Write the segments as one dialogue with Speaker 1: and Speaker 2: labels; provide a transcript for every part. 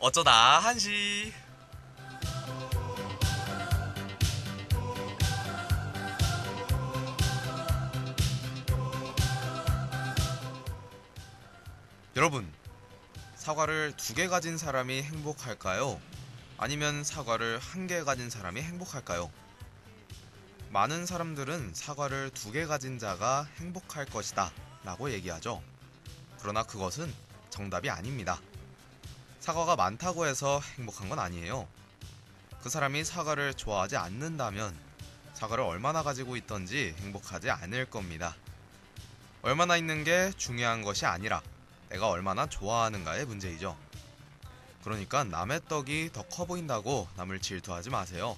Speaker 1: 어쩌다 한시. 여러분, 사과를 2개 가진 사람이 행복할까요? 아니면 사과를 1개 가진 사람이 행복할까요? 많은 사람들은 사과를 2개 가진 자가 행복할 것이다 라고 얘기하죠. 그러나 그것은 정답이 아닙니다. 사과가 많다고 해서 행복한 건 아니에요. 그 사람이 사과를 좋아하지 않는다면 사과를 얼마나 가지고 있던지 행복하지 않을 겁니다. 얼마나 있는 게 중요한 것이 아니라 내가 얼마나 좋아하는가의 문제이죠. 그러니까 남의 떡이 더 커 보인다고 남을 질투하지 마세요.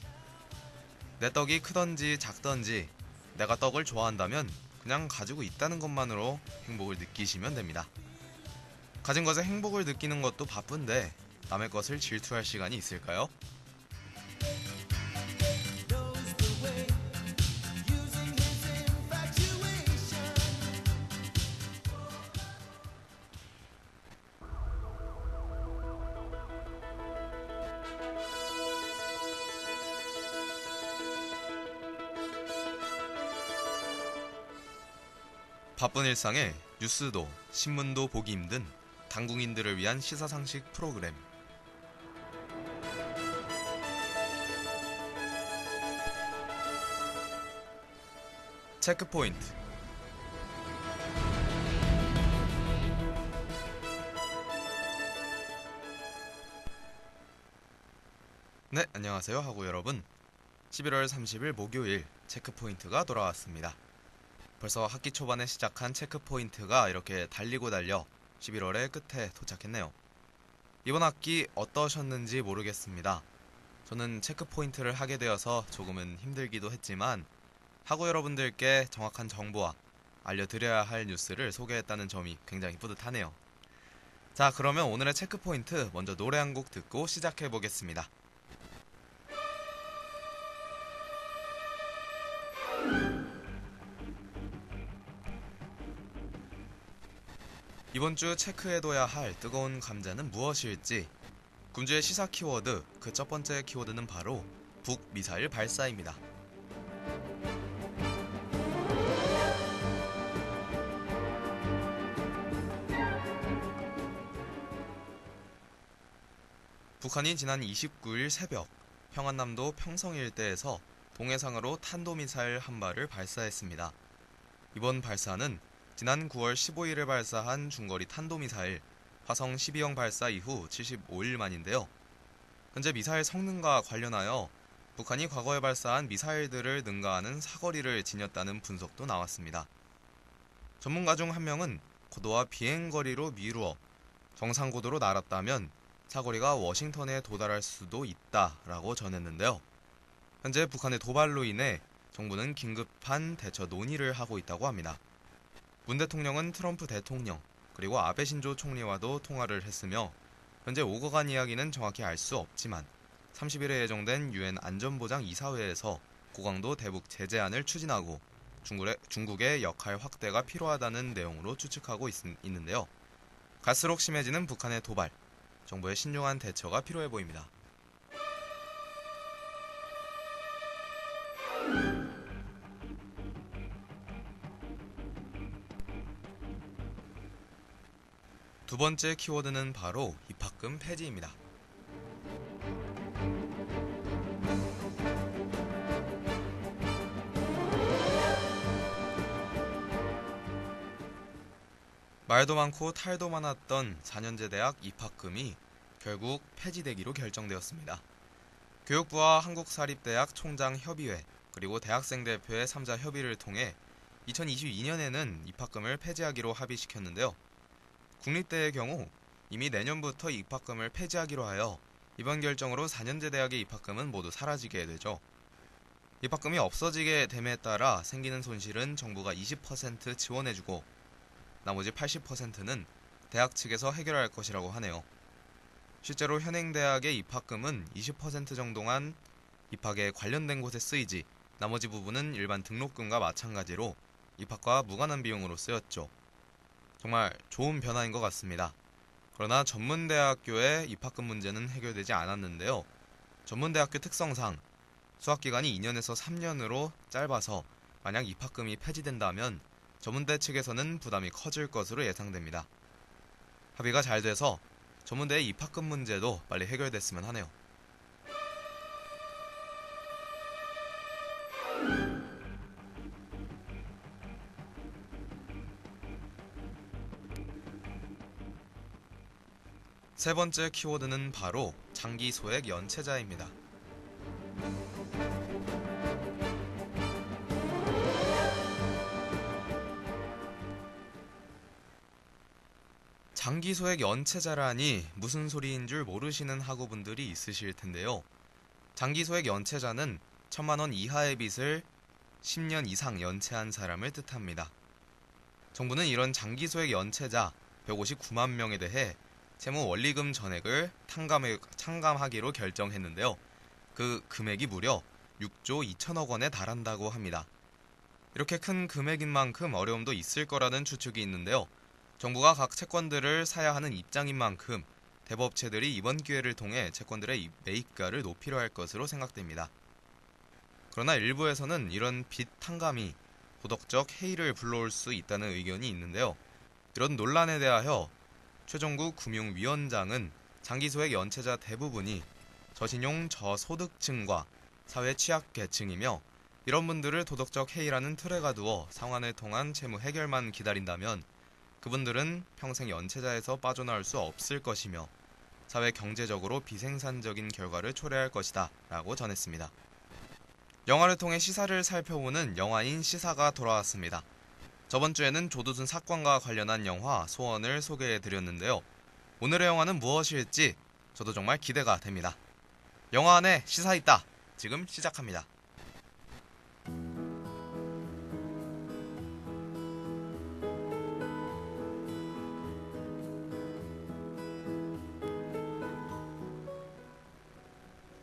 Speaker 1: 내 떡이 크던지 작던지 내가 떡을 좋아한다면 그냥 가지고 있다는 것만으로 행복을 느끼시면 됩니다. 가진 것에 행복을 느끼는 것도 바쁜데 남의 것을 질투할 시간이 있을까요? 바쁜 일상에 뉴스도 신문도 보기 힘든 당국인들을 위한 시사상식 프로그램. 체크포인트. 네, 안녕하세요 하고 여러분. 11월 30일 목요일 체크포인트가 돌아왔습니다. 벌써 학기 초반에 시작한 체크포인트가 이렇게 달리고 달려 11월의 끝에 도착했네요. 이번 학기 어떠셨는지 모르겠습니다. 저는 체크포인트를 하게 되어서 조금은 힘들기도 했지만 학우 여러분들께 정확한 정보와 알려드려야 할 뉴스를 소개했다는 점이 굉장히 뿌듯하네요. 자, 그러면 오늘의 체크포인트 먼저 노래 한 곡 듣고 시작해보겠습니다. 이번 주 체크해둬야 할 뜨거운 감자는 무엇일지. 금주의 시사 키워드, 그 첫 번째 키워드는 바로 북미사일 발사입니다. 북한이 지난 29일 새벽 평안남도 평성 일대에서 동해상으로 탄도미사일 한 발을 발사했습니다. 이번 발사는 지난 9월 15일에 발사한 중거리 탄도미사일 화성 12형 발사 이후 75일 만인데요. 현재 미사일 성능과 관련하여 북한이 과거에 발사한 미사일들을 능가하는 사거리를 지녔다는 분석도 나왔습니다. 전문가 중 한 명은 고도와 비행거리로 미루어 정상고도로 날았다면 사거리가 워싱턴에 도달할 수도 있다라고 전했는데요. 현재 북한의 도발로 인해 정부는 긴급한 대처 논의를 하고 있다고 합니다. 문 대통령은 트럼프 대통령 그리고 아베 신조 총리와도 통화를 했으며 현재 오고 간 이야기는 정확히 알 수 없지만 30일에 예정된 유엔 안전보장 이사회에서 고강도 대북 제재안을 추진하고 중국의 역할 확대가 필요하다는 내용으로 추측하고 있는데요. 갈수록 심해지는 북한의 도발, 정부의 신중한 대처가 필요해 보입니다. 두 번째 키워드는 바로 입학금 폐지입니다. 말도 많고 탈도 많았던 4년제 대학 입학금이 결국 폐지되기로 결정되었습니다. 교육부와 한국사립대학 총장협의회 그리고 대학생대표의 3자 협의를 통해 2022년에는 입학금을 폐지하기로 합의시켰는데요. 국립대의 경우 이미 내년부터 입학금을 폐지하기로 하여 이번 결정으로 4년제 대학의 입학금은 모두 사라지게 되죠. 입학금이 없어지게 됨에 따라 생기는 손실은 정부가 20% 지원해주고 나머지 80%는 대학 측에서 해결할 것이라고 하네요. 실제로 현행 대학의 입학금은 20% 정도만 입학에 관련된 곳에 쓰이지 나머지 부분은 일반 등록금과 마찬가지로 입학과 무관한 비용으로 쓰였죠. 정말 좋은 변화인 것 같습니다. 그러나 전문대학교의 입학금 문제는 해결되지 않았는데요. 전문대학교 특성상 수학기간이 2년에서 3년으로 짧아서 만약 입학금이 폐지된다면 전문대 측에서는 부담이 커질 것으로 예상됩니다. 합의가 잘 돼서 전문대의 입학금 문제도 빨리 해결됐으면 하네요. 세 번째 키워드는 바로 장기소액 연체자입니다. 장기소액 연체자라니 무슨 소리인 줄 모르시는 학우분들이 있으실 텐데요. 장기소액 연체자는 1,000만 원 이하의 빚을 10년 이상 연체한 사람을 뜻합니다. 정부는 이런 장기소액 연체자 159만 명에 대해 채무 원리금 전액을 탕감하기로 결정했는데요. 그 금액이 무려 6조 2천억 원에 달한다고 합니다. 이렇게 큰 금액인 만큼 어려움도 있을 거라는 추측이 있는데요. 정부가 각 채권들을 사야 하는 입장인 만큼 대법체들이 이번 기회를 통해 채권들의 매입가를 높이려 할 것으로 생각됩니다. 그러나 일부에서는 이런 빚 탕감이 도덕적 해이를 불러올 수 있다는 의견이 있는데요. 이런 논란에 대하여 최종구 금융위원장은 장기소액 연체자 대부분이 저신용 저소득층과 사회 취약계층이며 이런 분들을 도덕적 해이라는 틀에 가두어 상환을 통한 채무 해결만 기다린다면 그분들은 평생 연체자에서 빠져나올 수 없을 것이며 사회 경제적으로 비생산적인 결과를 초래할 것이다 라고 전했습니다. 영화를 통해 시사를 살펴보는 영화인 시사가 돌아왔습니다. 저번 주에는 조두순 사건과 관련한 영화 소원을 소개해드렸는데요. 오늘의 영화는 무엇일지 저도 정말 기대가 됩니다. 영화 안에 시사 있다. 지금 시작합니다.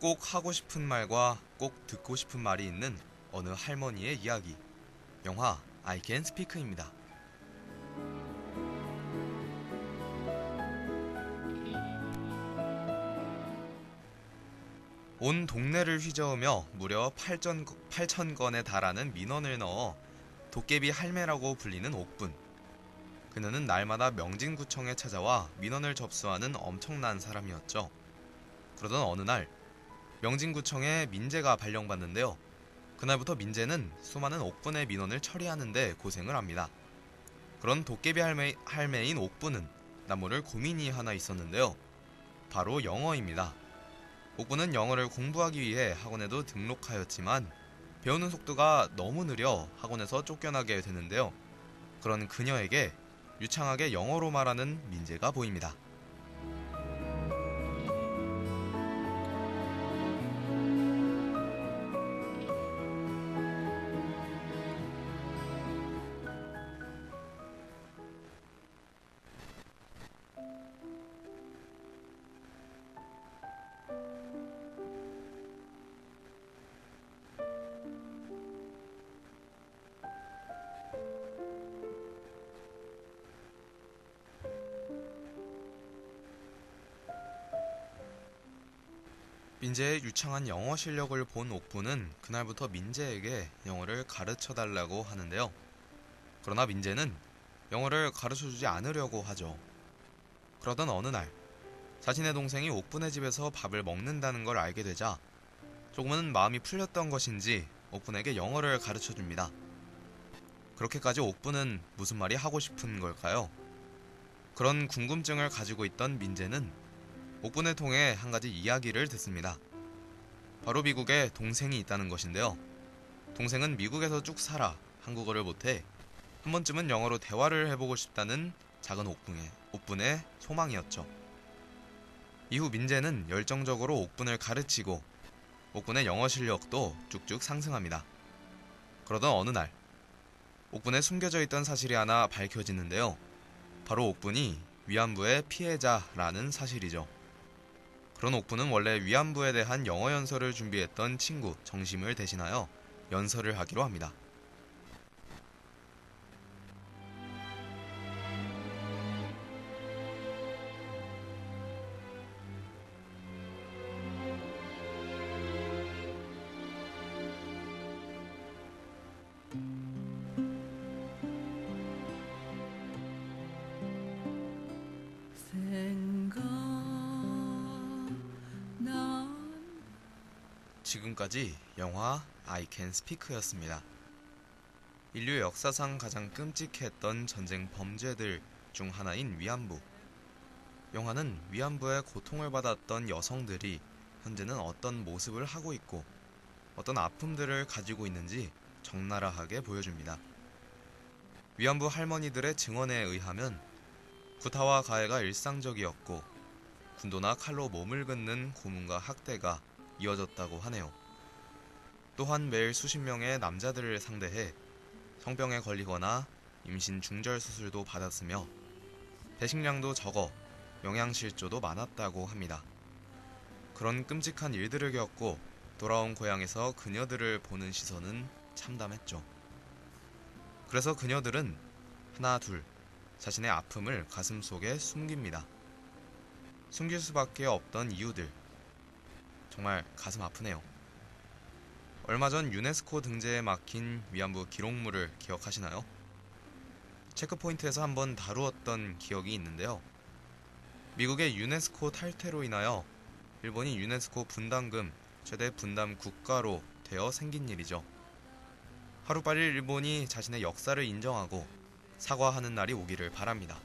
Speaker 1: 꼭 하고 싶은 말과 꼭 듣고 싶은 말이 있는 어느 할머니의 이야기. 영화 I Can Speak입니다. 온 동네를 휘저으며 무려 8,000건에 달하는 민원을 넣어 도깨비 할매라고 불리는 옥분. 그녀는 날마다 명진구청에 찾아와 민원을 접수하는 엄청난 사람이었죠. 그러던 어느 날 명진구청에 민재가 발령받는데요. 그날부터 민재는 수많은 옥분의 민원을 처리하는데 고생을 합니다. 그런 도깨비 할매인 옥분은 남모를 고민이 하나 있었는데요. 바로 영어입니다. 옥분은 영어를 공부하기 위해 학원에도 등록하였지만 배우는 속도가 너무 느려 학원에서 쫓겨나게 되는데요. 그런 그녀에게 유창하게 영어로 말하는 민재가 보입니다. 민재의 유창한 영어 실력을 본 옥부는 그날부터 민재에게 영어를 가르쳐달라고 하는데요. 그러나 민재는 영어를 가르쳐주지 않으려고 하죠. 그러던 어느 날 자신의 동생이 옥분의 집에서 밥을 먹는다는 걸 알게 되자 조금은 마음이 풀렸던 것인지 옥분에게 영어를 가르쳐줍니다. 그렇게까지 옥분은 무슨 말이 하고 싶은 걸까요? 그런 궁금증을 가지고 있던 민재는 옥분을 통해 한 가지 이야기를 듣습니다. 바로 미국에 동생이 있다는 것인데요. 동생은 미국에서 쭉 살아 한국어를 못해 한 번쯤은 영어로 대화를 해보고 싶다는 작은 옥분의 소망이었죠. 이후 민재는 열정적으로 옥분을 가르치고 옥분의 영어 실력도 쭉쭉 상승합니다. 그러던 어느 날 옥분에 숨겨져 있던 사실이 하나 밝혀지는데요. 바로 옥분이 위안부의 피해자라는 사실이죠. 그런 옥분은 원래 위안부에 대한 영어 연설을 준비했던 친구 정심을 대신하여 연설을 하기로 합니다. 지금까지 영화 I Can Speak였습니다. 인류 역사상 가장 끔찍했던 전쟁 범죄들 중 하나인 위안부. 영화는 위안부의 고통을 받았던 여성들이 현재는 어떤 모습을 하고 있고 어떤 아픔들을 가지고 있는지 적나라하게 보여줍니다. 위안부 할머니들의 증언에 의하면 구타와 가해가 일상적이었고 군도나 칼로 몸을 긋는 고문과 학대가 이어졌다고 하네요. 또한 매일 수십 명의 남자들을 상대해 성병에 걸리거나 임신 중절 수술도 받았으며 배식량도 적어 영양실조도 많았다고 합니다. 그런 끔찍한 일들을 겪고 돌아온 고향에서 그녀들을 보는 시선은 참담했죠. 그래서 그녀들은 하나 둘 자신의 아픔을 가슴속에 숨깁니다. 숨길 수밖에 없던 이유들, 정말 가슴 아프네요. 얼마 전 유네스코 등재에 막힌 위안부 기록물을 기억하시나요? 체크포인트에서 한번 다루었던 기억이 있는데요. 미국의 유네스코 탈퇴로 인하여 일본이 유네스코 분담금 최대 분담 국가로 되어 생긴 일이죠. 하루빨리 일본이 자신의 역사를 인정하고 사과하는 날이 오기를 바랍니다.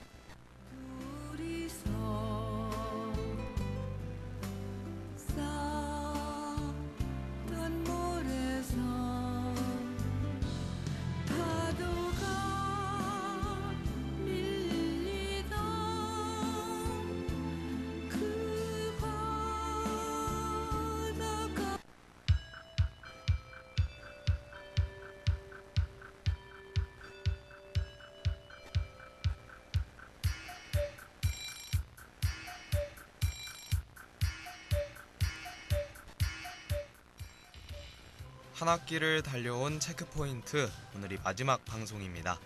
Speaker 1: 한 학기를 달려온 체크포인트, 오늘이 마지막 방송입니다.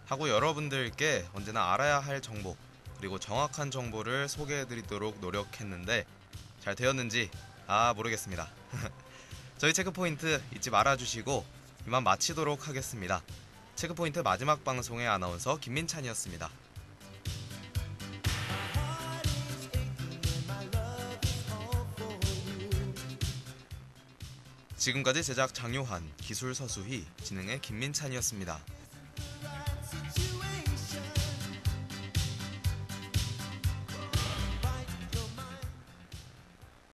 Speaker 1: 하고 여러분들께 언제나 알아야 할 정보, 그리고 정확한 정보를 소개해드리도록 노력했는데 잘 되었는지 모르겠습니다. 저희 체크포인트 잊지 말아주시고 이만 마치도록 하겠습니다. 체크포인트 마지막 방송의 아나운서 김민찬이었습니다. 지금까지 제작 장요한, 기술 서수희, 진행의 김민찬이었습니다.